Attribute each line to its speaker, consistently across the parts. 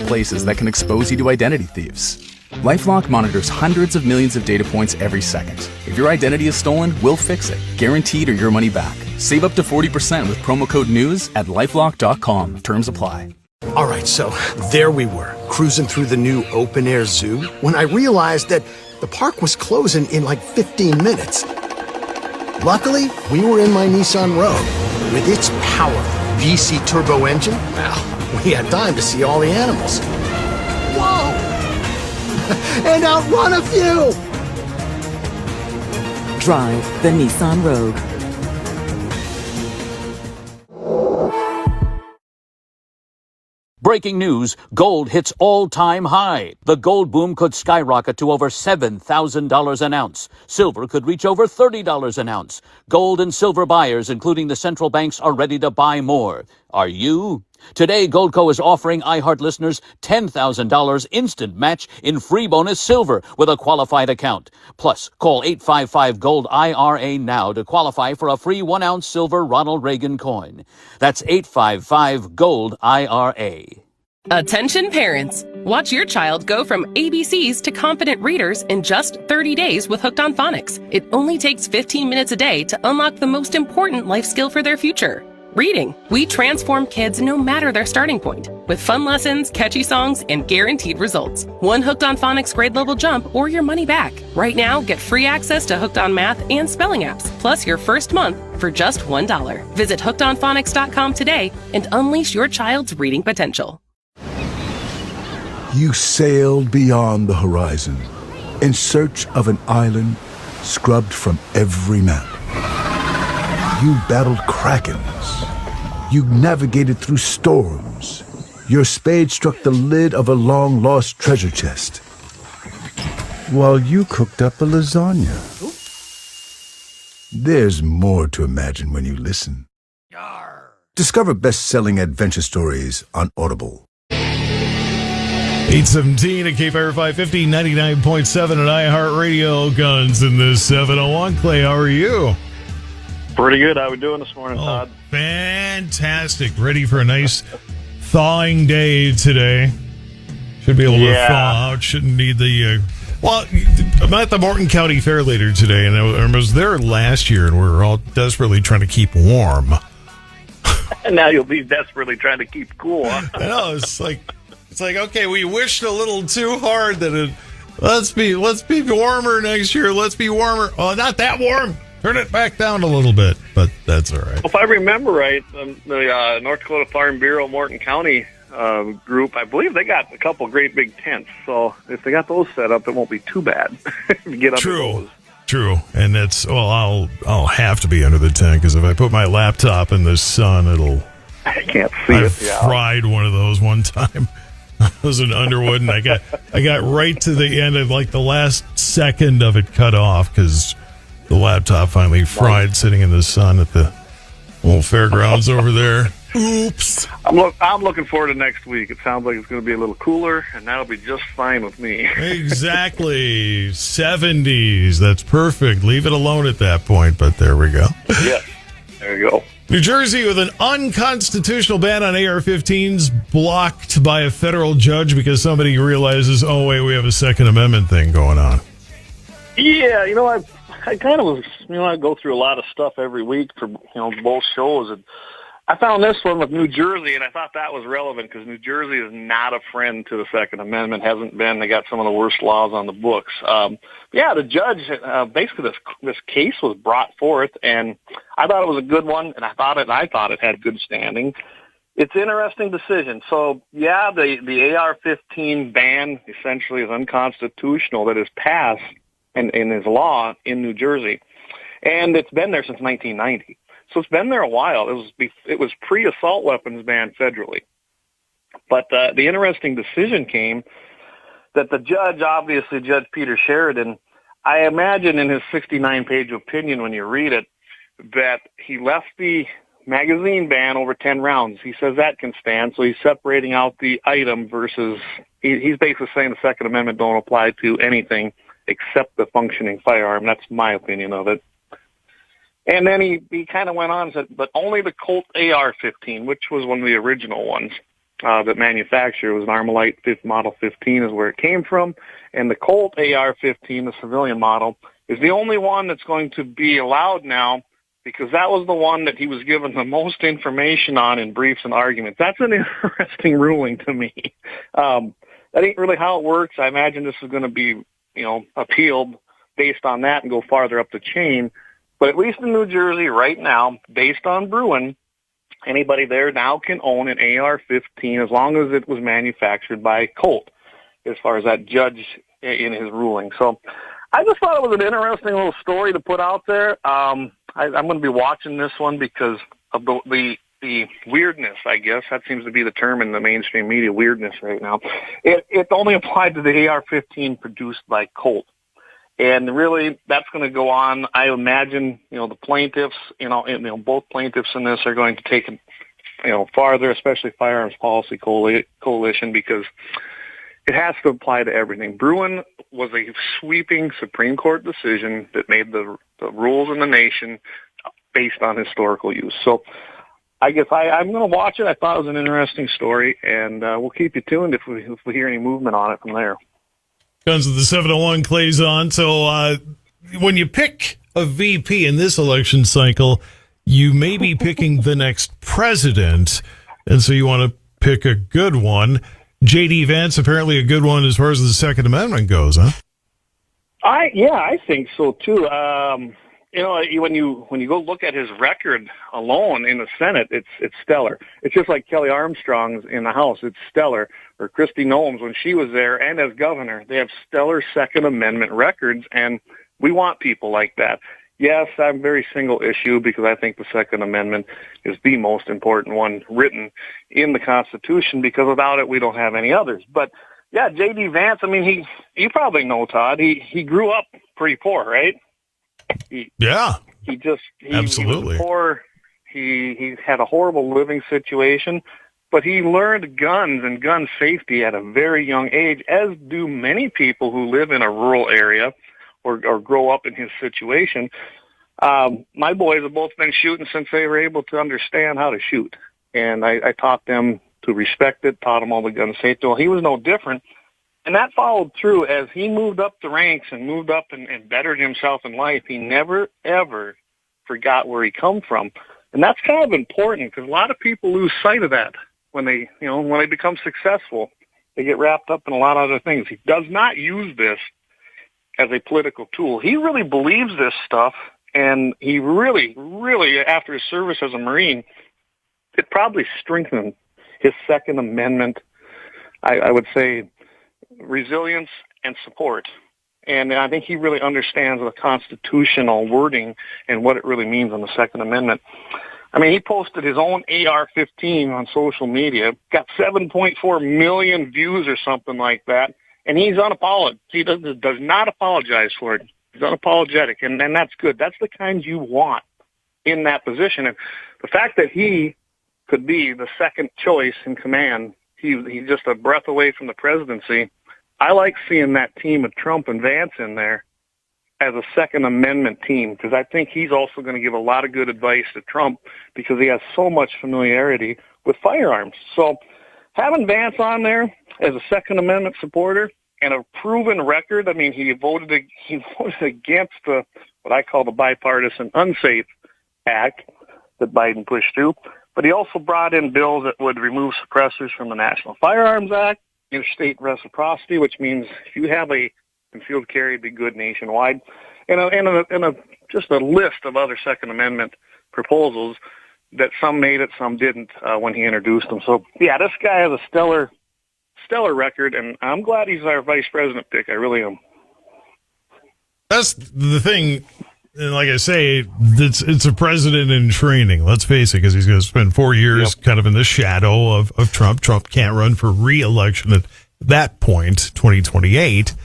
Speaker 1: places that can expose you to identity thieves. LifeLock monitors hundreds of millions of data points every second. If your identity is stolen, we'll fix it, guaranteed or your money back. Save up to 40% with promo code NEWS at LifeLock.com. Terms apply.
Speaker 2: All right, so there we were, cruising through the new open-air zoo, when I realized that the park was closing in like 15 minutes. Luckily, we were in my Nissan Rogue. With its powerful VC turbo engine, well, we had time to see all the animals. Whoa! And outrun a few!
Speaker 3: Drive the Nissan Rogue.
Speaker 4: Breaking news, gold hits all-time high. The gold boom could skyrocket to over $7,000 an ounce. Silver could reach over $30 an ounce. Gold and silver buyers, including the central banks, are ready to buy more. Are you? Today, Goldco is offering iHeart listeners $10,000 instant match in free bonus silver with a qualified account. Plus, call 855-GOLD-IRA now to qualify for a free 1-ounce silver Ronald Reagan coin. That's 855-GOLD-IRA.
Speaker 5: Attention parents! Watch your child go from ABCs to confident readers in just 30 days with Hooked on Phonics. It only takes 15 minutes a day to unlock the most important life skill for their future. Reading. We transform kids no matter their starting point, with fun lessons, catchy songs, and guaranteed results. One Hooked on Phonics grade level jump or your money back. Right now, get free access to Hooked on Math and spelling apps, plus your first month for just $1. Visit hookedonphonics.com today and unleash your child's reading potential.
Speaker 6: You sailed beyond the horizon in search of an island scrubbed from every map. You battled krakens. You navigated through storms. Your spade struck the lid of a long-lost treasure chest, while you cooked up a lasagna. There's more to imagine when you listen. Discover best-selling adventure stories on Audible.
Speaker 7: 817 at KFYR 550, 99.7 at iHeartRadio. Guns in the 701. Clay, how are you?
Speaker 8: Pretty good. How we doing this morning, Todd?
Speaker 7: Fantastic. Ready for a nice thawing day today. Should be able to thaw out. Shouldn't need the... Well, I'm at the Morton County Fair later today, and I was there last year, and we were all desperately trying to keep warm.
Speaker 8: And now you'll be desperately trying to keep cool, huh?
Speaker 7: I know. It's like, okay, we wished a little too hard that let's be warmer next year. Let's be warmer. Oh, not that warm. Turn it back down a little bit, but that's all right.
Speaker 8: If I remember right, the North Dakota Farm Bureau Morton County group, I believe they got a couple great big tents. So if they got those set up, it won't be too bad to get up in those.
Speaker 7: True, and that's I'll have to be under the tent because if I put my laptop in the sun,
Speaker 8: I can't see it.
Speaker 7: I fried one of those one time. I was in Underwood, and I got right to the end of like the last second of it cut off because the laptop finally fried sitting in the sun at the old fairgrounds over there. Oops.
Speaker 8: I'm looking forward to next week. It sounds like it's going to be a little cooler, and that'll be just fine with me.
Speaker 7: Exactly. 70s. That's perfect. Leave it alone at that point, but there we go.
Speaker 8: Yes. There you go.
Speaker 7: New Jersey with an unconstitutional ban on AR-15s blocked by a federal judge because somebody realizes, oh, wait, we have a Second Amendment thing going on.
Speaker 8: Yeah, I kind of was, I go through a lot of stuff every week for, both shows. And I found this one with New Jersey, and I thought that was relevant because New Jersey is not a friend to the Second Amendment, hasn't been. They got some of the worst laws on the books. The judge, basically this case was brought forth, and I thought it was a good one, and I thought it had good standing. It's an interesting decision. So, the AR-15 ban essentially is unconstitutional that is passed and is law in New Jersey. And it's been there since 1990. So it's been there a while. It was pre-assault weapons ban federally. But the interesting decision came that the judge, obviously Judge Peter Sheridan, I imagine in his 69-page opinion when you read it, that he left the magazine ban over 10 rounds. He says that can stand, so he's separating out the item versus, he's basically saying the Second Amendment don't apply to anything except the functioning firearm. That's my opinion of it. And then he kind of went on and said, but only the Colt AR-15, which was one of the original ones. that manufactured. It was an Armalite Model 15 is where it came from. And the Colt AR-15, the civilian model, is the only one that's going to be allowed now because that was the one that he was given the most information on in briefs and arguments. That's an interesting ruling to me. That ain't really how it works. I imagine this is going to be, appealed based on that and go farther up the chain. But at least in New Jersey right now, based on Bruin, anybody there now can own an AR-15 as long as it was manufactured by Colt, as far as that judge in his ruling. So I just thought it was an interesting little story to put out there. I'm going to be watching this one because of the weirdness, I guess. That seems to be the term in the mainstream media, weirdness right now. It only applied to the AR-15 produced by Colt. And really, that's going to go on. I imagine, the plaintiffs, both plaintiffs in this are going to take it, farther, especially Firearms Policy Coalition, because it has to apply to everything. Bruin was a sweeping Supreme Court decision that made the rules in the nation based on historical use. So I guess I'm going to watch it. I thought it was an interesting story, and we'll keep you tuned if we hear any movement on it from there.
Speaker 7: Guns of the 701 Clay's on. So when you pick a VP in this election cycle, you may be picking the next president, and so you want to pick a good one. J.D. Vance, apparently a good one as far as the Second Amendment goes, huh?
Speaker 8: I think so too. When you go look at his record alone in the Senate, it's stellar. It's just like Kelly Armstrong's in the House. It's stellar. Or Kristi Noem's when she was there and as governor. They have stellar Second Amendment records, and we want people like that. Yes, I'm very single issue because I think the Second Amendment is the most important one written in the Constitution because without it, we don't have any others. But yeah, J.D. Vance, you probably know, Todd, he grew up pretty poor, right? He
Speaker 7: absolutely
Speaker 8: was poor. He had a horrible living situation, but he learned guns and gun safety at a very young age, as do many people who live in a rural area or grow up in his situation. My boys have both been shooting since they were able to understand how to shoot, and I taught them to respect it, taught them all the gun safety. Well, he was no different. And that followed through as he moved up the ranks and moved up and bettered himself in life. He never, ever forgot where he come from. And that's kind of important because a lot of people lose sight of that when they become successful. They get wrapped up in a lot of other things. He does not use this as a political tool. He really believes this stuff, and he really, really, after his service as a Marine, it probably strengthened his Second Amendment, I would say, resilience and support. And I think he really understands the constitutional wording and what it really means on the Second Amendment. He posted his own AR-15 on social media, got 7.4 million views or something like that, and he's unapologetic. He does not apologize for it. He's unapologetic, and that's good. That's the kind you want in that position. And the fact that he could be the second choice in command, he's just a breath away from the presidency. I like seeing that team of Trump and Vance in there as a Second Amendment team because I think he's also going to give a lot of good advice to Trump because he has so much familiarity with firearms. So having Vance on there as a Second Amendment supporter and a proven record, he voted against what I call the bipartisan unsafe act that Biden pushed through, but he also brought in bills that would remove suppressors from the National Firearms Act, interstate reciprocity, which means if you have a concealed carry, it'd be good nationwide, and just a list of other Second Amendment proposals that some made it, some didn't when he introduced them. So, yeah, this guy has a stellar record, and I'm glad he's our vice president pick. I really am.
Speaker 7: That's the thing. And like I say, it's a president in training. Let's face it, because he's going to spend 4 years kind of in the shadow of Trump. Trump can't run for re-election at that point, 2028.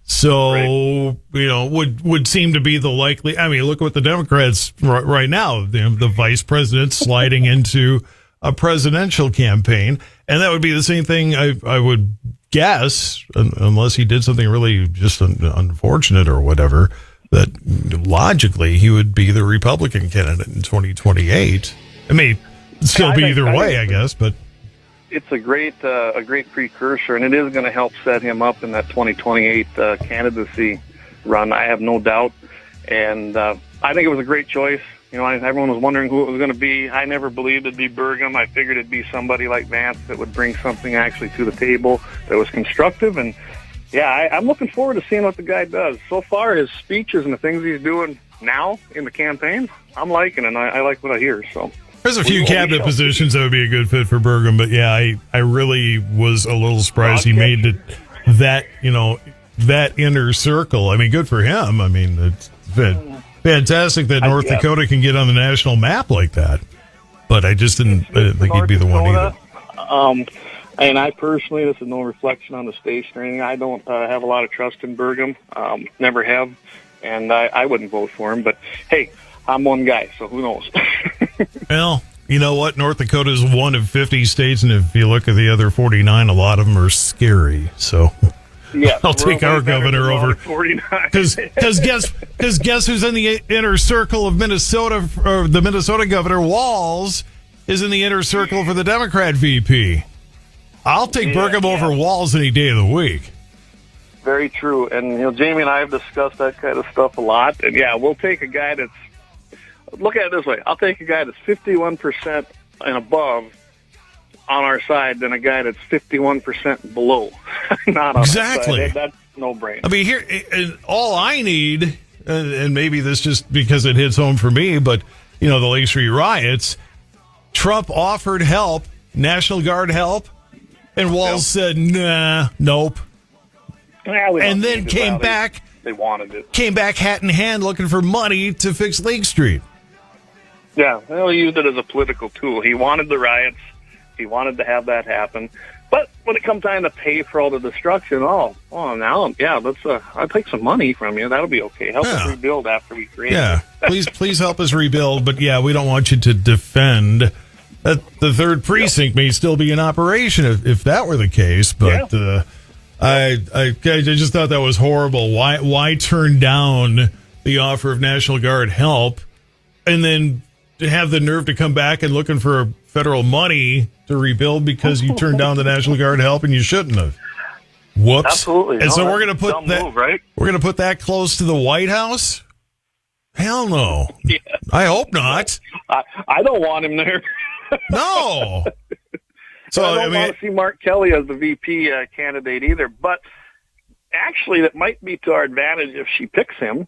Speaker 7: So, would seem to be the likely. Look at what the Democrats right now. The vice president sliding into a presidential campaign, and that would be the same thing. I would guess, unless he did something really just unfortunate or whatever, that logically he would be the Republican candidate in 2028. It may still be either way, I guess, but
Speaker 8: it's a great precursor, and it is going to help set him up in that 2028 candidacy run. I have no doubt, and I think it was a great choice. You know, everyone was wondering who it was going to be. I never believed it'd be Burgum. I figured it'd be somebody like Vance that would bring something actually to the table that was constructive. And yeah, I'm looking forward to seeing what the guy does. So far, his speeches and the things he's doing now in the campaign, I'm liking, and I like what I hear. So
Speaker 7: there's a few cabinet positions that would be a good fit for Burgum, but yeah, I really was a little surprised he made that inner circle. I mean, good for him. I mean, it's fantastic that North Dakota can get on the national map like that. But I just didn't think he'd be the one either.
Speaker 8: And I personally, this is no reflection on the station or anything, I don't have a lot of trust in Burgum. Never have. And I wouldn't vote for him. But, hey, I'm one guy, so who knows?
Speaker 7: Well, you know what? North Dakota is one of 50 states, and if you look at the other 49, a lot of them are scary. So
Speaker 8: yeah,
Speaker 7: I'll take our governor over.
Speaker 8: 49.
Speaker 7: Because guess who's in the inner circle of Minnesota? Or the Minnesota governor, Walz, is in the inner circle for the Democrat VP. I'll take Burgum over Walz any day of the week.
Speaker 8: Very true. And, Jamie and I have discussed that kind of stuff a lot. And, yeah, we'll take a guy that's, look at it this way, I'll take a guy that's 51% and above on our side than a guy that's 51% below. Not on
Speaker 7: exactly.
Speaker 8: Our side. That's no brainer.
Speaker 7: I mean, here, all I need, and maybe this just because it hits home for me, but, the Lake Street riots, Trump offered help, National Guard help, and Walz said, nah, nope. And then came back.
Speaker 8: They wanted it.
Speaker 7: Came back hat in hand looking for money to fix Lake Street.
Speaker 8: Yeah, well, he used it as a political tool. He wanted the riots. He wanted to have that happen. But when it comes time to pay for all the destruction, now, let's I'll take some money from you. That'll be okay. Help us rebuild after we create it. please help us rebuild. But yeah, we don't want you to defend. The third precinct may still be in operation if that were the case, but I just thought that was horrible. Why turn down the offer of National Guard help and then to have the nerve to come back and looking for federal money to rebuild because you turned down the National Guard help and you shouldn't have? Whoops. Absolutely.
Speaker 7: And so we're going to put that
Speaker 8: move, right?
Speaker 7: We're going to put that close to the White House? Hell no. Yeah. I hope not.
Speaker 8: I don't want him there.
Speaker 7: No. So
Speaker 8: I don't want to see Mark Kelly as the VP candidate either. But actually, that might be to our advantage if she picks him,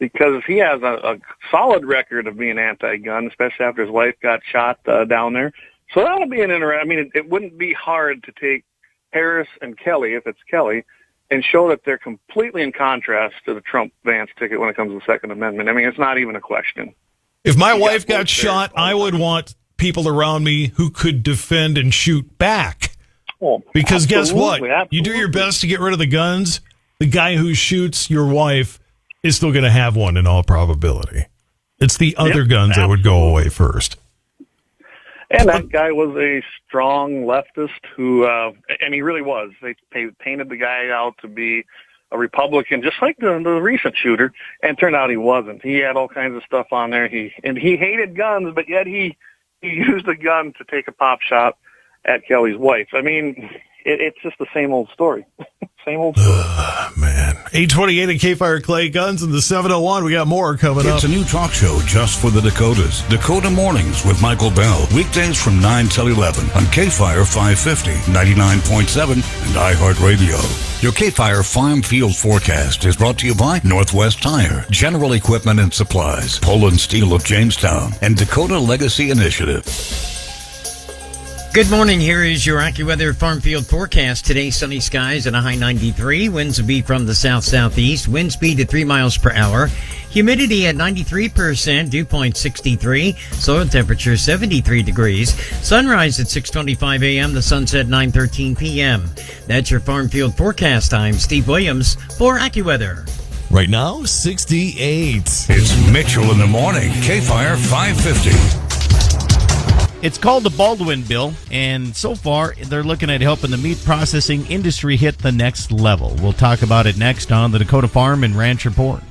Speaker 8: because he has a solid record of being anti-gun, especially after his wife got shot down there. So that'll be an interesting. I mean, it wouldn't be hard to take Harris and Kelly, if it's Kelly, and show that they're completely in contrast to the Trump-Vance ticket when it comes to the Second Amendment. I mean, it's not even a question.
Speaker 7: If my wife got shot, I would want people around me who could defend and shoot back.
Speaker 8: Oh,
Speaker 7: because guess what?
Speaker 8: Absolutely.
Speaker 7: You do your best to get rid of the guns. The guy who shoots your wife is still going to have one in all probability. It's the other guns that would go away first.
Speaker 8: And that guy was a strong leftist who, and he really was. They painted the guy out to be a Republican, just like the recent shooter, and it turned out he wasn't. He had all kinds of stuff on there. He hated guns, but yet he used a gun to take a pop shot at Kelly's wife. I mean, it's just the same old story. Same old story.
Speaker 7: Man. 828 at KFYR Clay Guns and the 701. We got more coming up.
Speaker 9: It's a new talk show just for the Dakotas. Dakota Mornings with Michael Bell. Weekdays from 9 till 11 on KFYR 550, 99.7, and iHeartRadio. Your KFYR Farm Field Forecast is brought to you by Northwest Tire, General Equipment and Supplies, Poland Steel of Jamestown, and Dakota Legacy Initiative.
Speaker 10: Good morning. Here is your AccuWeather Farm Field Forecast. Today, sunny skies and a high 93. Winds will be from the south-southeast. Wind speed at 3 miles per hour. Humidity at 93%. Dew point 63. Soil temperature 73 degrees. Sunrise at 6:25 a.m. The sunset 9:13 p.m. That's your Farm Field Forecast. I'm Steve Williams for AccuWeather.
Speaker 11: Right now, 68.
Speaker 9: It's Mitchell in the morning. KFYR 550.
Speaker 12: It's called the Baldwin Bill, and so far they're looking at helping the meat processing industry hit the next level. We'll talk about it next on the Dakota Farm and Ranch Report.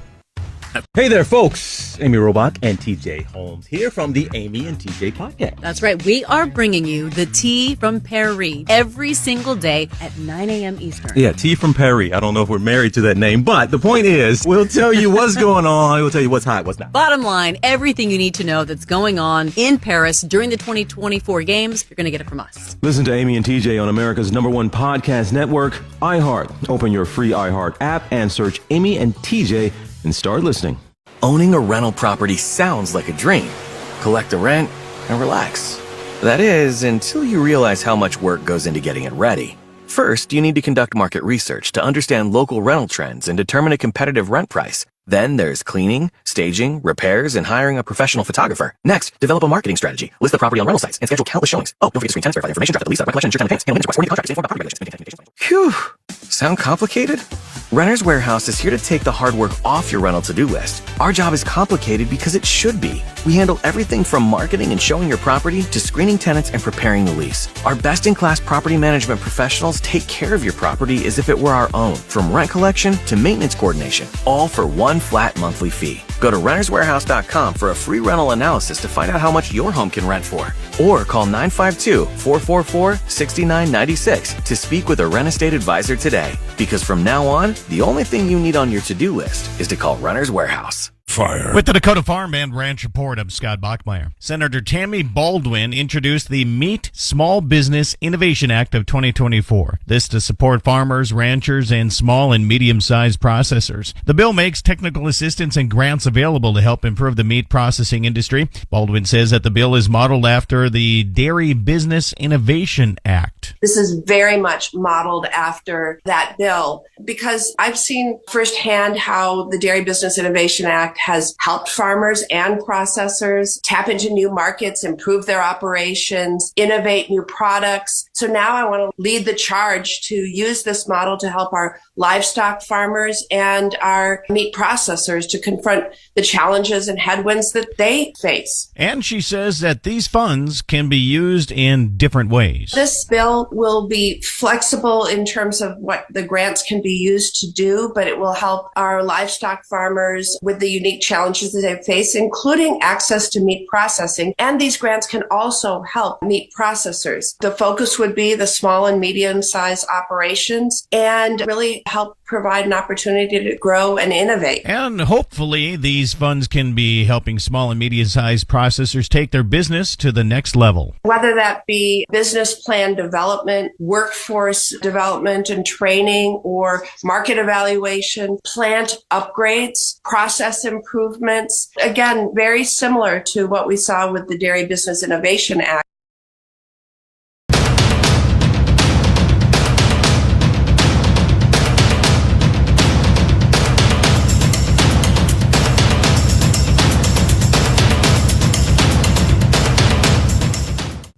Speaker 13: Hey there, folks. Amy Robach and TJ Holmes here from the Amy and TJ podcast.
Speaker 14: That's right. We are bringing you the Tea from Perry every single day at 9 a.m. Eastern.
Speaker 13: Yeah, Tea from Perry. I don't know if we're married to that name, but the point is, we'll tell you what's going on. We'll tell you what's hot, what's not.
Speaker 14: Bottom line, everything you need to know that's going on in Paris during the 2024 games, you're going to get it from us.
Speaker 15: Listen to Amy and TJ on America's #1 podcast network, iHeart. Open your free iHeart app and search Amy and TJ and start listening.
Speaker 16: Owning a rental property sounds like a dream. Collect the rent and relax. That is, until you realize how much work goes into getting it ready. First, you need to conduct market research to understand local rental trends and determine a competitive rent price. Then there's cleaning, staging, repairs, and hiring a professional photographer. Next, develop a marketing strategy. List the property on rental sites and schedule countless showings. Oh, don't forget to screen tenants, verify information, draft the lease, collection, ensure tenant payments, handle maintenance requests, warranty contracts, inform about property regulations. Phew. Sound complicated? Renter's Warehouse is here to take the hard work off your rental to-do list. Our job is complicated because it should be. We handle everything from marketing and showing your property to screening tenants and preparing the lease. Our best-in-class property management professionals take care of your property as if it were our own, from rent collection to maintenance coordination, all for one flat monthly fee. Go to renterswarehouse.com for a free rental analysis to find out how much your home can rent for. Or call 952-444-6996 to speak with a rent estate advisor today. Because from now on, the only thing you need on your to-do list is to call Renter's Warehouse.
Speaker 9: Fire.
Speaker 12: With the Dakota Farm and Ranch Report, I'm Scott Bachmeyer. Senator Tammy Baldwin introduced the Meat Small Business Innovation Act of 2024. This to support farmers, ranchers, and small and medium-sized processors. The bill makes technical assistance and grants available to help improve the meat processing industry. Baldwin says that the bill is modeled after the Dairy Business Innovation Act.
Speaker 17: This is very much modeled after that bill because I've seen firsthand how the Dairy Business Innovation Act has helped farmers and processors tap into new markets, improve their operations, innovate new products. So now I want to lead the charge to use this model to help our livestock farmers and our meat processors to confront the challenges and headwinds that they face.
Speaker 12: And she says that these funds can be used in different ways.
Speaker 17: This bill will be flexible in terms of what the grants can be used to do, but it will help our livestock farmers with the unique challenges that they face, including access to meat processing. And these grants can also help meat processors. The focus would be the small and medium-sized operations and really help provide an opportunity to grow and innovate.
Speaker 12: And hopefully these funds can be helping small and medium-sized processors take their business to the next level.
Speaker 17: Whether that be business plan development, workforce development and training, or market evaluation, plant upgrades, process improvements. Again, very similar to what we saw with the Dairy Business Innovation Act.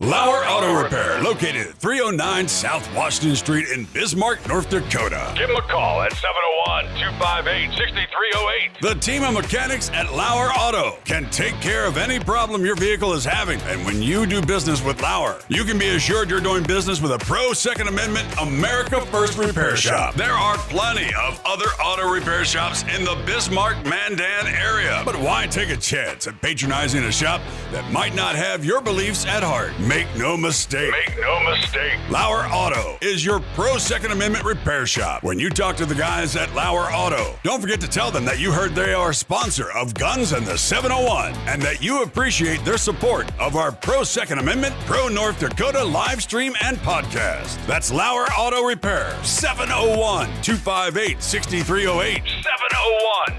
Speaker 18: Lauer Auto Repair, located at 309 South Washington Street in Bismarck, North Dakota. Give them a call at 701-258-6308. The team of mechanics at Lauer Auto can take care of any problem your vehicle is having. And when you do business with Lauer, you can be assured you're doing business with a pro Second Amendment America First repair shop. There are plenty of other auto repair shops in the Bismarck, Mandan area. But why take a chance at patronizing a shop that might not have your beliefs at heart? Make no mistake. Lauer Auto is your pro Second Amendment repair shop. When you talk to the guys at Lauer Auto, don't forget to tell them that you heard they are a sponsor of Guns and the 701 and that you appreciate their support of our pro Second Amendment, pro North Dakota live stream and podcast. That's Lauer Auto Repair, 701-258-6308.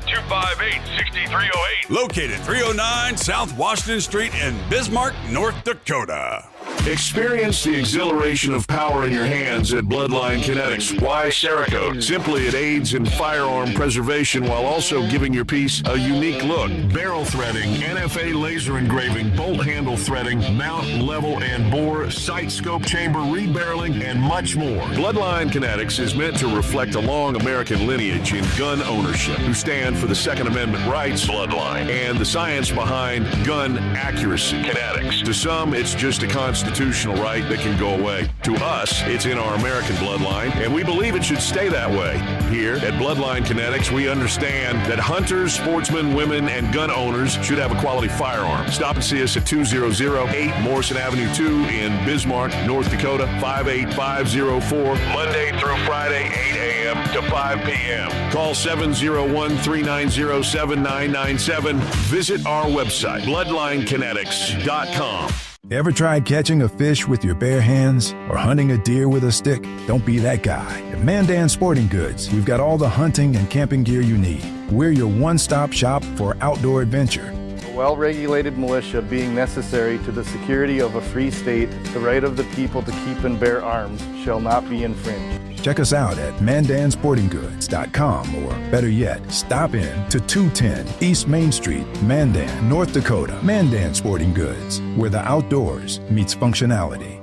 Speaker 18: 701-258-6308. Located 309 South Washington Street in Bismarck, North Dakota.
Speaker 19: Experience the exhilaration of power in your hands at Bloodline Kinetics. Why Cerakote? Simply, it aids in firearm preservation while also giving your piece a unique look. Barrel threading, NFA laser engraving, bolt handle threading, mount, level, and bore, sight scope chamber rebarreling, and much more. Bloodline Kinetics is meant to reflect a long American lineage in gun ownership, who stand for the Second Amendment rights, Bloodline, and the science behind gun accuracy. Kinetics. To some, it's just a constant constitutional right that can go away. To us, it's in our American bloodline, and we believe it should stay that way. Here at Bloodline Kinetics, we understand that hunters, sportsmen, women, and gun owners should have a quality firearm. Stop and see us at 2008 Morrison Avenue 2 in Bismarck, North Dakota, 58504, Monday through Friday, 8 a.m. to 5 p.m. Call 701-390-7997. Visit our website, bloodlinekinetics.com.
Speaker 6: Ever tried catching a fish with your bare hands or hunting a deer with a stick? Don't be that guy. At Mandan Sporting Goods, we've got all the hunting and camping gear you need. We're your one-stop shop for outdoor adventure.
Speaker 20: A well-regulated militia being necessary to the security of a free state, the right of the people to keep and bear arms shall not be infringed.
Speaker 6: Check us out at mandansportinggoods.com, or better yet, stop in to 210 East Main Street, Mandan, North Dakota. Mandan Sporting Goods, where the outdoors meets functionality.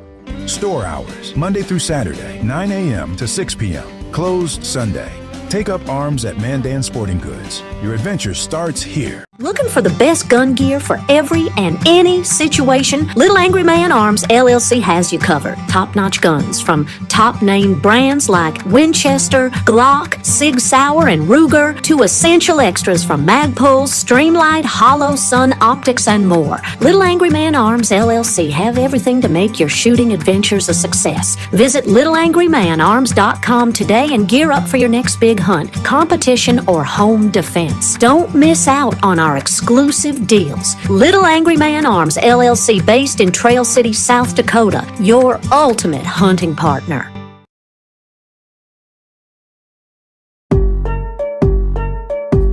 Speaker 6: Store hours, Monday through Saturday, 9 a.m. to 6 p.m. Closed Sunday. Take up arms at Mandan Sporting Goods. Your adventure starts here.
Speaker 21: Looking for the best gun gear for every and any situation? Little Angry Man Arms LLC has you covered. Top-notch guns from top-name brands like Winchester, Glock, Sig Sauer, and Ruger, to essential extras from Magpul, Streamlight, Hollow, Sun Optics, and more. Little Angry Man Arms LLC have everything to make your shooting adventures a success. Visit littleangrymanarms.com today and gear up for your next big hunt, competition, or home defense. Don't miss out on our exclusive deals. Little Angry Man Arms LLC, based in Trail City, South Dakota, your ultimate hunting partner.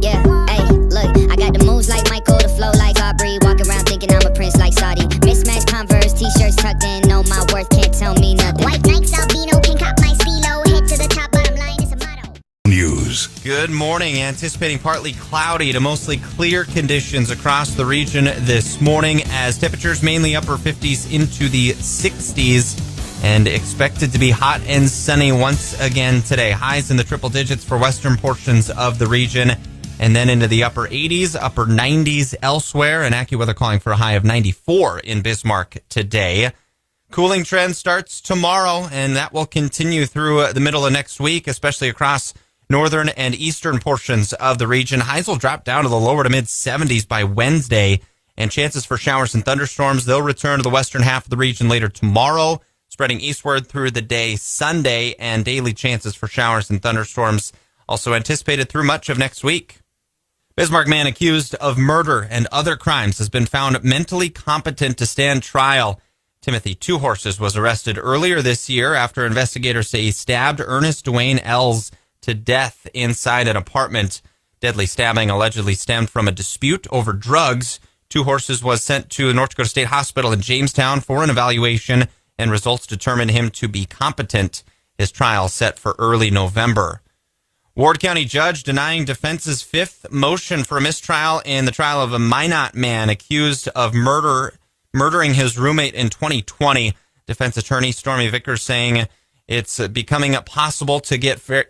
Speaker 22: Yeah, hey, look, I got the moves like Michael, the flow like Aubrey, walk around thinking I'm a prince like Saudi. Mismatched Converse, t-shirts tucked in, know my worth, can't tell me nothing. White Nikes, albino, pink hop my stilo, head to the top, bottom line is a motto.
Speaker 9: News.
Speaker 23: Good morning. Anticipating partly cloudy to mostly clear conditions across the region this morning, as temperatures mainly upper 50s into the 60s, and expected to be hot and sunny once again today. Highs in the triple digits for western portions of the region, and then into the upper 80s, upper 90s elsewhere, and AccuWeather calling for a high of 94 in Bismarck today. Cooling trend starts tomorrow, and that will continue through the middle of next week, especially across northern and eastern portions of the region. Highs will drop down to the lower to mid 70s by Wednesday, and chances for showers and thunderstorms, they'll return to the western half of the region later tomorrow, spreading eastward through the day Sunday, and daily chances for showers and thunderstorms also anticipated through much of next week. Bismarck man accused of murder and other crimes has been found mentally competent to stand trial. Timothy Two Horses was arrested earlier this year after investigators say he stabbed Ernest Dwayne Ells to death inside an apartment. Deadly stabbing allegedly stemmed from a dispute over drugs. Two Horses was sent to the North Dakota State Hospital in Jamestown for an evaluation, and results determined him to be competent. His trial set for early November. Ward County judge denying defense's fifth motion for a mistrial in the trial of a Minot man accused of murdering his roommate in 2020. Defense attorney Stormy Vickers saying it's becoming impossible to get fair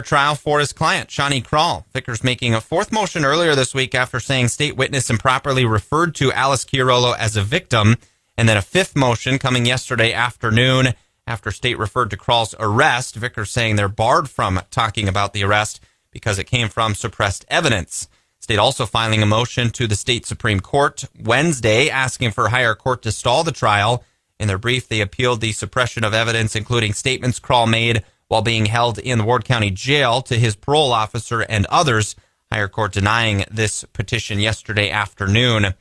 Speaker 23: trial for his client, Shawnee Krall. Vickers making a fourth motion earlier this week after saying state witness improperly referred to Alice Chiarolo as a victim, and then a fifth motion coming yesterday afternoon after state referred to Krall's arrest. Vickers saying they're barred from talking about the arrest because it came from suppressed evidence. State also filing a motion to the state Supreme Court Wednesday asking for a higher court to stall the trial. In their brief, they appealed the suppression of evidence, including statements Krall made while being held in the Ward County Jail, to his parole officer and others. Higher court denying this petition yesterday afternoon.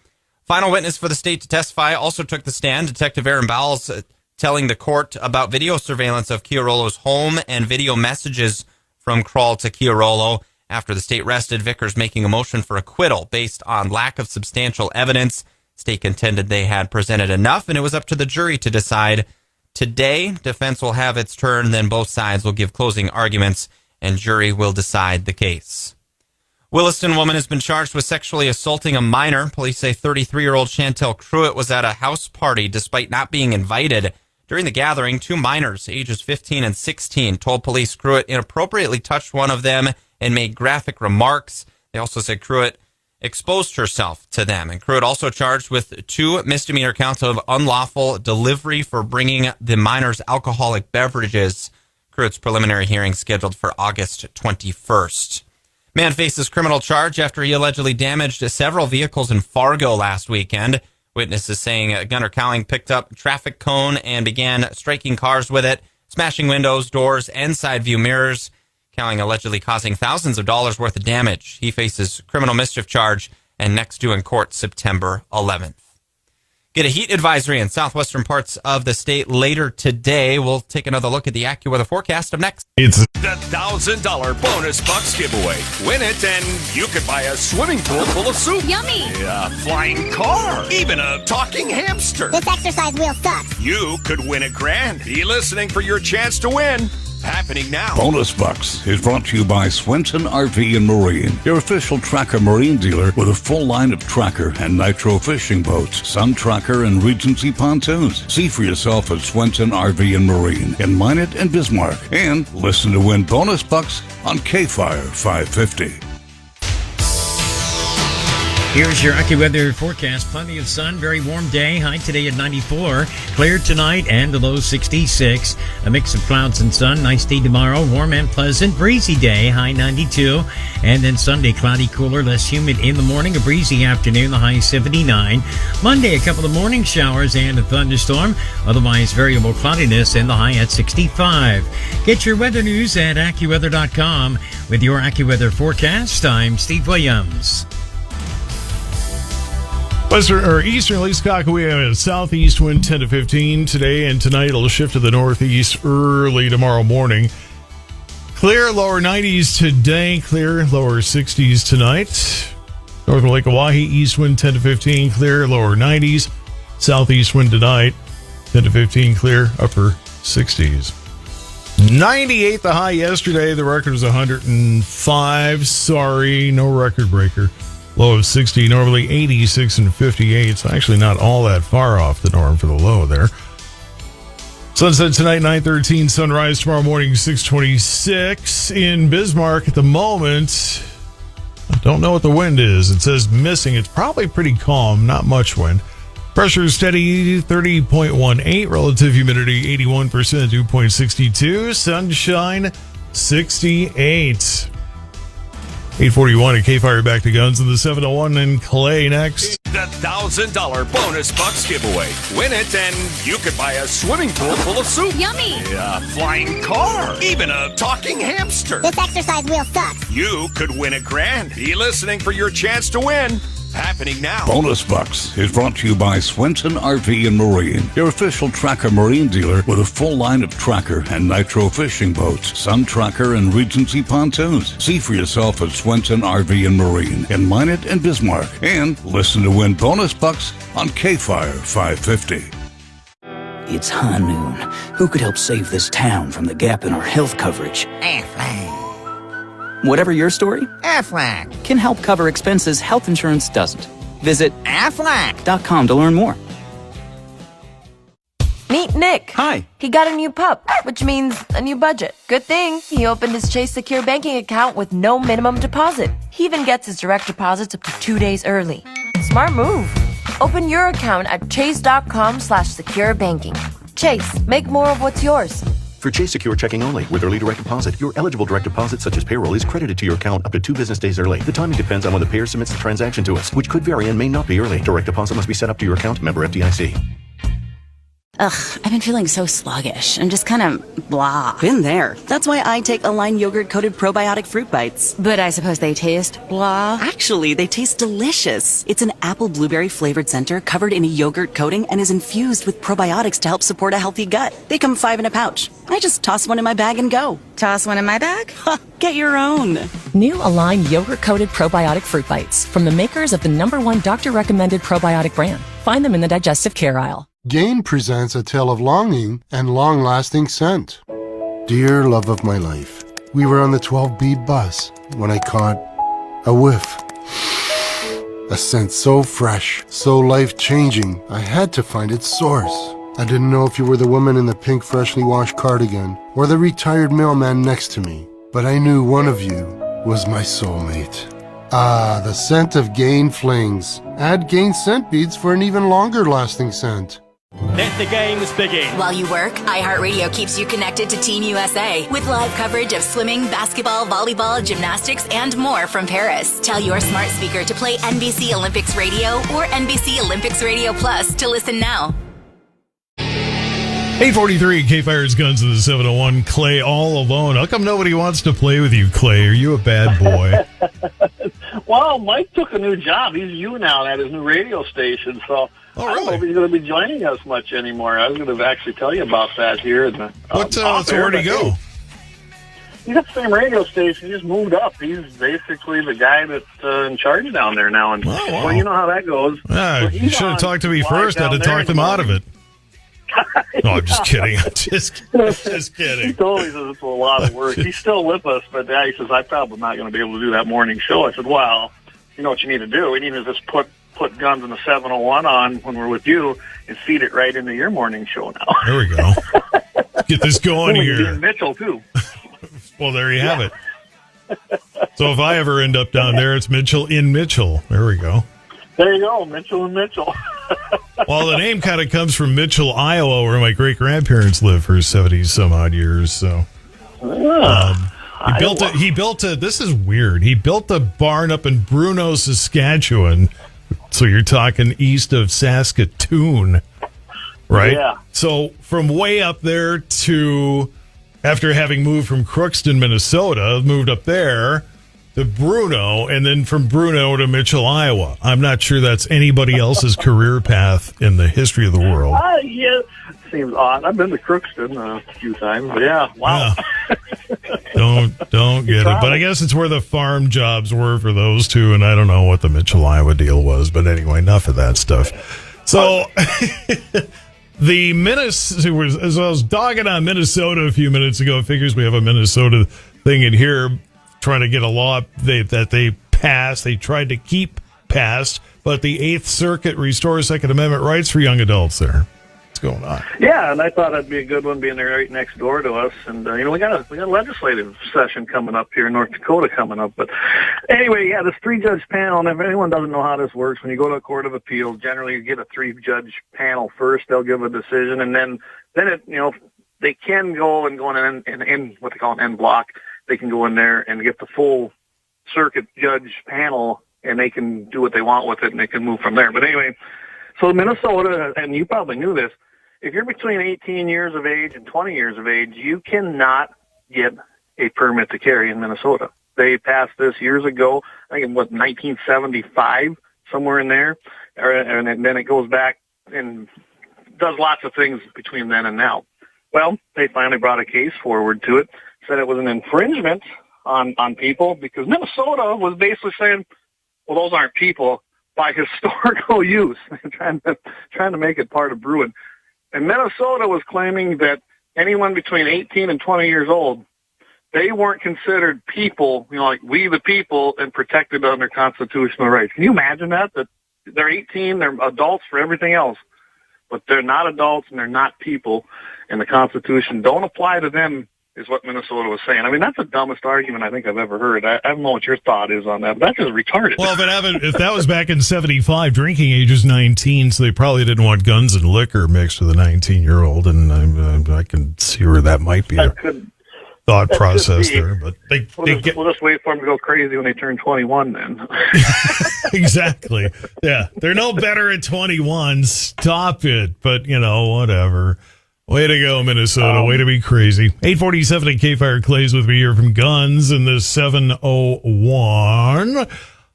Speaker 23: Final witness for the state to testify also took the stand. Detective Aaron Bowles telling the court about video surveillance of Chiarolo's home and video messages from Krall to Chiarolo. After the state rested, Vickers making a motion for acquittal based on lack of substantial evidence. State contended they had presented enough, and it was up to the jury to decide. Today, defense will have its turn, then both sides will give closing arguments, and jury will decide the case. Williston woman has been charged with sexually assaulting a minor. Police say 33-year-old Chantel Cruitt was at a house party despite not being invited. During the gathering, two minors, ages 15 and 16, told police Cruitt inappropriately touched one of them and made graphic remarks. They also said Cruitt exposed herself to them. And Pruitt also charged with 2 misdemeanor counts of unlawful delivery for bringing the minors alcoholic beverages. Pruitt's preliminary hearing scheduled for August 21st. Man faces criminal charge after he allegedly damaged several vehicles in Fargo last weekend. Witnesses saying Gunnar Cowling picked up a traffic cone and began striking cars with it, smashing windows, doors, and side view mirrors. Cowling allegedly causing thousands of dollars worth of damage. He faces criminal mischief charge and next due in court September 11th. Get a heat advisory in southwestern parts of the state later today. We'll take another look at the AccuWeather forecast up next.
Speaker 1: It's the $1,000 bonus bucks giveaway. Win it and you could buy a swimming pool full of soup.
Speaker 22: Yummy!
Speaker 1: A flying car. Even a talking hamster.
Speaker 22: This exercise wheel sucks.
Speaker 1: You could win $1,000. Be listening for your chance to win. Happening now.
Speaker 9: Bonus Bucks is brought to you by Swenson RV and Marine, your official Tracker Marine dealer with a full line of Tracker and Nitro fishing boats, Sun Tracker and Regency pontoons. See for yourself at Swenson RV and Marine in Minot and Bismarck. And listen to win Bonus Bucks on KFYR 550.
Speaker 10: Here's your AccuWeather forecast. Plenty of sun, very warm day. High today at 94. Clear tonight and the low 66. A mix of clouds and sun. Nice day tomorrow. Warm and pleasant. Breezy day. High 92. And then Sunday, cloudy, cooler, less humid in the morning. A breezy afternoon. The high 79. Monday, a couple of morning showers and a thunderstorm. Otherwise, variable cloudiness and the high at 65. Get your weather news at AccuWeather.com. With your AccuWeather forecast, I'm Steve Williams.
Speaker 7: Western or eastern Lake Scott, we have a southeast wind 10 to 15 today and tonight. It'll shift to the northeast early tomorrow morning. Clear, lower 90s today. Clear, lower 60s tonight. Northern Lake Oahe, east wind 10 to 15. Clear, lower 90s. Southeast wind tonight 10 to 15. Clear, upper 60s. 98 the high yesterday. The record was 105. Sorry, no record breaker. Low of 60, normally 86 and 58. So actually not all that far off the norm for the low there. Sunset tonight, 9:13. Sunrise tomorrow morning, 6:26. In Bismarck at the moment, I don't know what the wind is. It says missing. It's probably pretty calm, not much wind. Pressure is steady, 30.18. Relative humidity, 81%, 2.62. Sunshine, 68. 841 at KFYR. Back to guns in the 701 and Clay next.
Speaker 1: The $1,000 bonus bucks giveaway. Win it and you could buy a swimming pool full of soup.
Speaker 22: Yummy!
Speaker 1: A flying car. Even a talking hamster.
Speaker 22: This exercise wheel sucks.
Speaker 1: You could win $1,000. Be listening for your chance to win. Happening now.
Speaker 9: Bonus Bucks is brought to you by Swenson RV and Marine, your official Tracker Marine dealer with a full line of Tracker and Nitro fishing boats, Sun Tracker and Regency pontoons. See for yourself at Swenson RV and Marine in Minot and Bismarck. And listen to win Bonus Bucks on KFYR 550.
Speaker 2: It's high noon. Who could help save this town from the gap in our health coverage?
Speaker 3: Aflac.
Speaker 2: Whatever your story,
Speaker 3: Aflac
Speaker 2: can help cover expenses health insurance doesn't. Visit
Speaker 3: Aflac.com
Speaker 2: to learn more.
Speaker 24: Meet Nick.
Speaker 2: Hi.
Speaker 24: He got a new pup, which means a new budget. Good thing he opened his Chase Secure banking account with no minimum deposit. He even gets his direct deposits up to 2 days early. Smart move. Open your account at chase.com/securebanking. Chase, make more of what's yours.
Speaker 25: For Chase Secure checking only with early direct deposit, your eligible direct deposit such as payroll is credited to your account up to 2 business days early. The timing depends on when the payer submits the transaction to us, which could vary and may not be early. Direct deposit must be set up to your account. Member FDIC.
Speaker 26: Ugh, I've been feeling so sluggish. I'm just kind of blah. Been there. That's why I take Align yogurt-coated probiotic fruit bites. But I suppose they taste blah? Actually, they taste delicious. It's an apple blueberry flavored center covered in a yogurt coating and is infused with probiotics to help support a healthy gut. They come 5 in a pouch. I just toss one in my bag and go. Toss one in my bag? Get your own.
Speaker 27: New Align yogurt-coated probiotic fruit bites from the makers of the #1 doctor-recommended probiotic brand. Find them in the digestive care aisle.
Speaker 28: Gain presents a tale of longing and long-lasting scent. Dear love of my life, we were on the 12B bus when I caught a whiff. A scent so fresh, so life-changing, I had to find its source. I didn't know if you were the woman in the pink freshly washed cardigan or the retired mailman next to me, but I knew one of you was my soulmate. Ah, the scent of Gain Flings. Add Gain scent beads for an even longer lasting scent.
Speaker 4: Let the games begin.
Speaker 5: While you work, iHeartRadio keeps you connected to Team USA with live coverage of swimming, basketball, volleyball, gymnastics, and more from Paris. Tell your smart speaker to play NBC Olympics Radio or NBC Olympics Radio Plus to listen now.
Speaker 7: 843 KFYR's Guns of the 701. Clay all alone. How come nobody wants to play with you, Clay? Are you a bad boy?
Speaker 8: Well, Mike took a new job. He's you now at his new radio station, so I don't know if he's going to be joining us much anymore. I was going to actually tell you about that here. In the,
Speaker 7: so where'd he go?
Speaker 8: He's at the same radio station. He just moved up. He's basically the guy that's in charge down there now. And well, you know how that goes.
Speaker 7: Yeah, you should have talked to me first. I'd have talked him out of it. No, I'm just kidding. I'm just kidding.
Speaker 8: He told me that it's a lot of work. He's still with us, but he says, I'm probably not going to be able to do that morning show. I said, well, you know what you need to do? We need to just put Guns in the 701 on when we're with you and feed it right into your morning show now.
Speaker 7: There we go. Get this going here.
Speaker 8: And Mitchell, too.
Speaker 7: Well, there you have it. So if I ever end up down there, it's Mitchell in Mitchell. There we go.
Speaker 8: There you go, Mitchell and Mitchell.
Speaker 7: Well, the name kind of comes from Mitchell, Iowa, where my great-grandparents lived for 70-some-odd years. So he built a, this is weird, he built a barn up in Bruno, Saskatchewan. So you're talking east of Saskatoon, right?
Speaker 8: Yeah.
Speaker 7: So from way up there to, after having moved from Crookston, Minnesota, moved up there to Bruno, and then from Bruno to Mitchell, Iowa. I'm not sure that's anybody else's career path in the history of the world.
Speaker 8: Yeah, seems odd. I've been to Crookston a few times, but yeah, wow.
Speaker 7: Yeah. Don't get it. But I guess it's where the farm jobs were for those two, and I don't know what the Mitchell, Iowa deal was. But anyway, enough of that stuff. So the Minnesota, as I was dogging on Minnesota a few minutes ago, it figures we have a Minnesota thing in here trying to get a law that they passed. They tried to keep passed, but the Eighth Circuit restores Second Amendment rights for young adults there. What's going on?
Speaker 8: Yeah, and I thought that'd be a good one being there right next door to us. And, we got a legislative session coming up here in North Dakota coming up. But anyway, yeah, this three-judge panel, and if anyone doesn't know how this works, when you go to a court of appeals, generally you get a three-judge panel first. They'll give a decision, and then it, they can go and go in what they call an en bloc. They can go in there and get the full circuit judge panel, and they can do what they want with it, and they can move from there. But anyway, so Minnesota, and you probably knew this, if you're between 18 years of age and 20 years of age, you cannot get a permit to carry in Minnesota. They passed this years ago, I think in 1975, somewhere in there, and then it goes back and does lots of things between then and now. Well, they finally brought a case forward to it, said it was an infringement on people because Minnesota was basically saying, well, those aren't people by historical use, trying to make it part of brewing. And Minnesota was claiming that anyone between 18 and 20 years old, they weren't considered people, like we the people, and protected under constitutional rights. Can you imagine that they're 18, they're adults for everything else, but they're not adults and they're not people, and the Constitution don't apply to them, is what Minnesota was saying. I mean, that's the dumbest argument I think I've ever heard. I don't know what your thought is on that, but that's just retarded.
Speaker 7: Well, if that was back in 75, drinking age is 19, so they probably didn't want guns and liquor mixed with a 19-year-old, and I can see where that might be thought process there. But we'll
Speaker 8: just wait for them to go crazy when they turn 21 then.
Speaker 7: Exactly. Yeah, they're no better at 21. Stop it. But, whatever. Way to go, Minnesota. Way to be crazy. 847 at KFYR. Clay's with me here from Guns in the 701.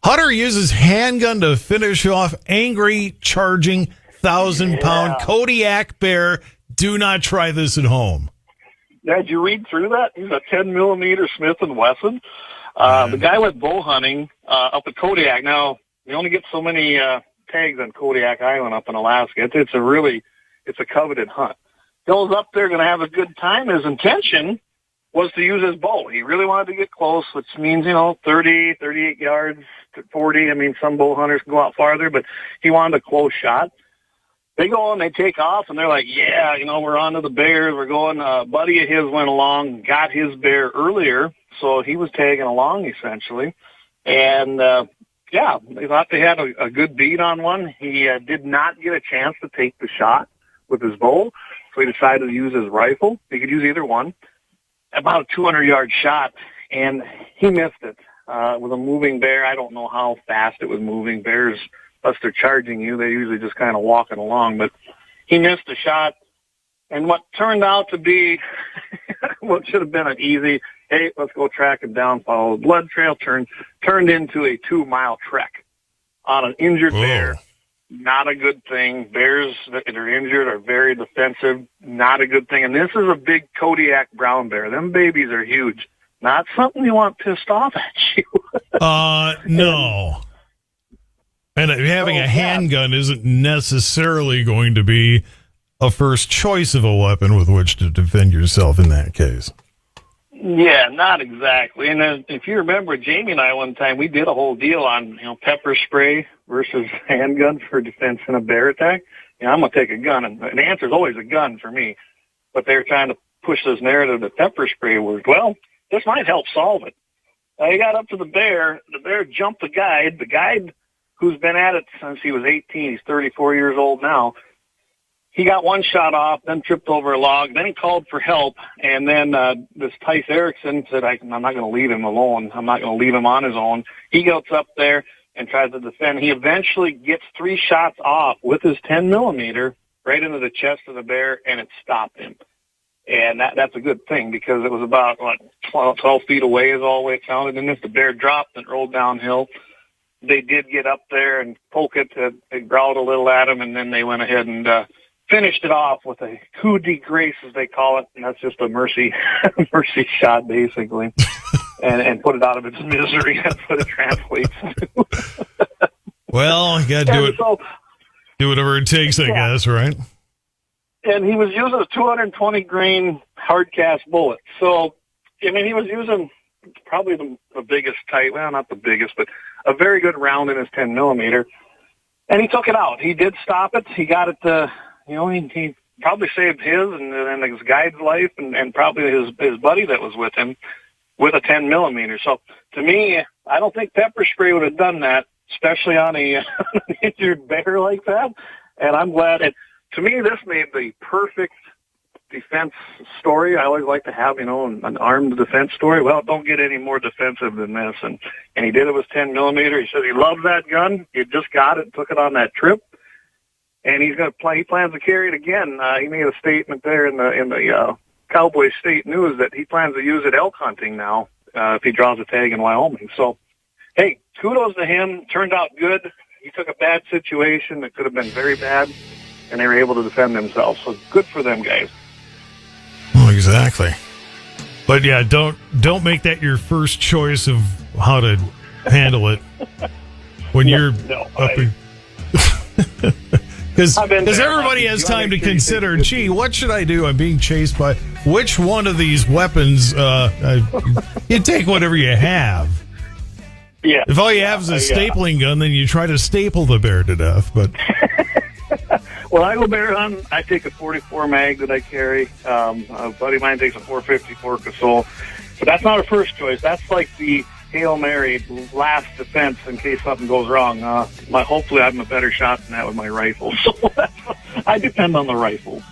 Speaker 7: Hunter uses handgun to finish off angry, charging, 1,000-pound Kodiak Bear. Do not try this at home.
Speaker 8: Yeah, did you read through that? He's a 10-millimeter Smith & Wesson. The guy went bow hunting up at Kodiak. Now, you only get so many tags on Kodiak Island up in Alaska. It's a coveted hunt. Goes up there, going to have a good time. His intention was to use his bow. He really wanted to get close, which means, 30, 38 yards, 40. I mean, some bow hunters can go out farther, but he wanted a close shot. They go and they take off, and they're like, yeah, we're on to the bears. We're going. A buddy of his went along, got his bear earlier, so he was tagging along, essentially. And, they thought they had a good bead on one. He did not get a chance to take the shot with his bow, so he decided to use his rifle. He could use either one. About a 200-yard shot, and he missed it. With a moving bear, I don't know how fast it was moving. Bears, unless they're charging you, they're usually just kind of walking along. But he missed the shot, and what turned out to be what should have been an easy, hey, let's go track him down, follow the blood trail, turned into a 2-mile trek on an injured bear. Not a good thing. Bears that are injured are very defensive. Not a good thing. And this is a big Kodiak brown bear. Them babies are huge. Not something you want pissed off at you.
Speaker 7: No. And having a handgun isn't necessarily going to be a first choice of a weapon with which to defend yourself in that case.
Speaker 8: Yeah, not exactly. And if you remember, Jamie and I one time, we did a whole deal on, pepper spray versus handgun for defense in a bear attack. I'm going to take a gun, and the answer is always a gun for me. But they're trying to push this narrative that pepper spray was, well, this might help solve it. He got up to the bear jumped the guide who's been at it since he was 18. He's 34 years old now. He got one shot off, then tripped over a log, then he called for help, and then this Tice Erickson said, I'm not going to leave him alone. I'm not going to leave him on his own. He goes up there and tries to defend. He eventually gets 3 shots off with his 10-millimeter right into the chest of the bear, and it stopped him. And that's a good thing because it was about, 12 feet away is all the way it sounded. And if the bear dropped and rolled downhill, they did get up there and poke it. They growled a little at him, and then they went ahead and finished it off with a coup de grace, as they call it, and that's just a mercy shot, basically, and put it out of its misery. That's what it translates to.
Speaker 7: Well, you got to do it. So, do whatever it takes, I guess, right?
Speaker 8: And he was using a 220 grain hard cast bullet. So, he was using probably the biggest type, well, not the biggest, but a very good round in his 10-millimeter. And he took it out. He did stop it. He got it to... he probably saved his and his guide's life and probably his buddy that was with him with a 10-millimeter. So to me, I don't think pepper spray would have done that, especially on an injured bear like that. And I'm glad. And to me, this made the perfect defense story. I always like to have, an armed defense story. Well, don't get any more defensive than this. And he did it with 10-millimeter. He said he loved that gun. He just got it, took it on that trip. And he plans to carry it again. He made a statement there in the Cowboy State News that he plans to use it elk hunting now if he draws a tag in Wyoming. So, hey, kudos to him. Turned out good. He took a bad situation that could have been very bad, and they were able to defend themselves. So good for them guys.
Speaker 7: Well, exactly. But yeah, don't make that your first choice of how to handle it when you're up in... Because everybody has time to consider, gee, what should I do? I'm being chased by which one of these weapons? You take whatever you have.
Speaker 8: Yeah.
Speaker 7: If all you have is a stapling gun, then you try to staple the bear to death. But
Speaker 8: When I go bear hunting, I take a 44 mag that I carry. A buddy of mine takes a 454 Casol. But that's not a first choice. That's like the Hail Mary, last defense in case something goes wrong. Hopefully I'm a better shot than that with my rifle. So I depend on the rifle.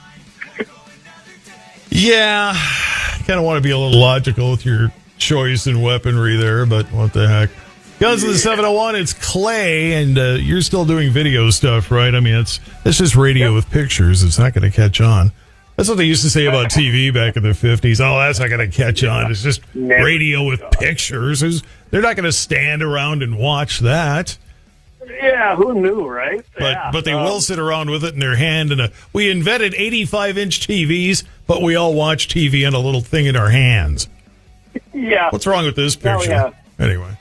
Speaker 7: Yeah, kind of want to be a little logical with your choice in weaponry there, but what the heck. Guns of the 701, it's Clay, and you're still doing video stuff, right? I mean, it's just radio with pictures. It's not going to catch on. That's what they used to say about TV back in the 50s. Oh, that's not going to catch on. It's just radio with pictures. They're not going to stand around and watch that.
Speaker 8: Yeah, who knew, right?
Speaker 7: But they will sit around with it in their hand. And we invented 85-inch TVs, but we all watch TV on a little thing in our hands.
Speaker 8: Yeah.
Speaker 7: What's wrong with this picture?
Speaker 8: Yeah.
Speaker 7: Anyway.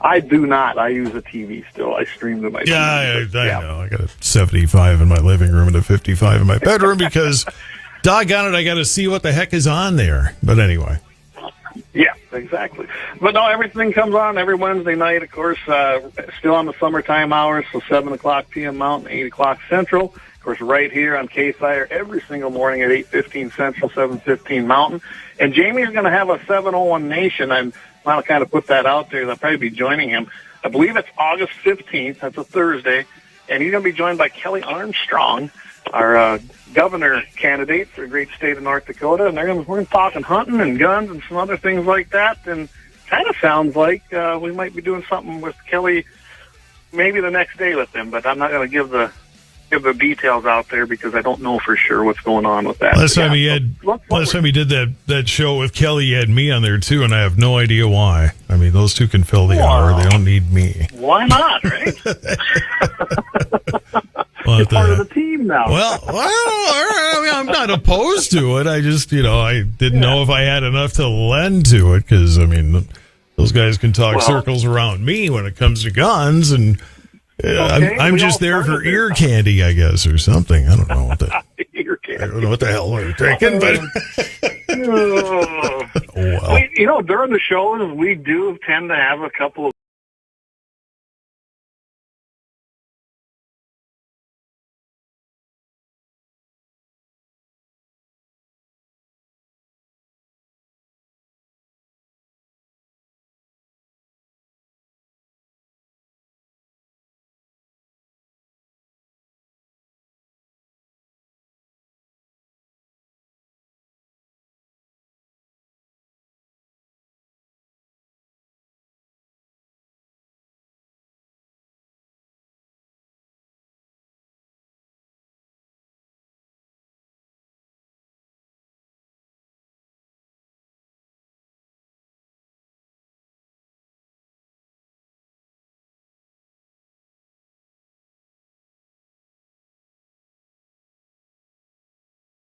Speaker 8: I do not. I use a TV still. I stream to my TV.
Speaker 7: I know. I got a 75 in my living room and a 55 in my bedroom because, doggone it, I got to see what the heck is on there. But anyway.
Speaker 8: Yeah, exactly. But no, everything comes on every Wednesday night, of course, still on the summertime hours, so 7 o'clock p.m. Mountain, 8 o'clock Central. Of course, right here on KFYR every single morning at 8:15 Central, 7:15 Mountain. And Jamie's going to have a 701 Nation. I want to kind of put that out there. I'll probably be joining him. I believe it's August 15th. That's a Thursday. And he's going to be joined by Kelly Armstrong, our governor candidate for the great state of North Dakota. And we're going to talk hunting and guns and some other things like that. And kind of sounds like we might be doing something with Kelly maybe the next day with him. But I'm not going to give the details out there because I don't know for sure what's going on with that.
Speaker 7: Last time he did that show with Kelly, he had me on there too, and I have no idea why. I mean, those two can fill the hour. They don't need me.
Speaker 8: Why not, right? You're part of the team now.
Speaker 7: Well, I mean, I'm not opposed to it. I just, I didn't know if I had enough to lend to it because, I mean, those guys can talk circles around me when it comes to guns, and I'm just there for ear candy, I guess, or something. I don't know what that. I don't know what the hell we're thinking, but
Speaker 8: well. During the shows, we do tend to have a couple of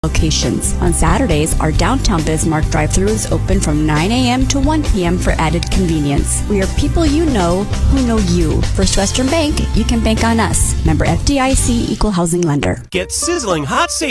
Speaker 11: locations. On Saturdays, our downtown Bismarck drive-thru is open from 9 a.m. to 1 p.m. for added convenience. We are people you know who know you. First Western Bank, you can bank on us. Member FDIC, Equal Housing Lender.
Speaker 4: Get sizzling hot savings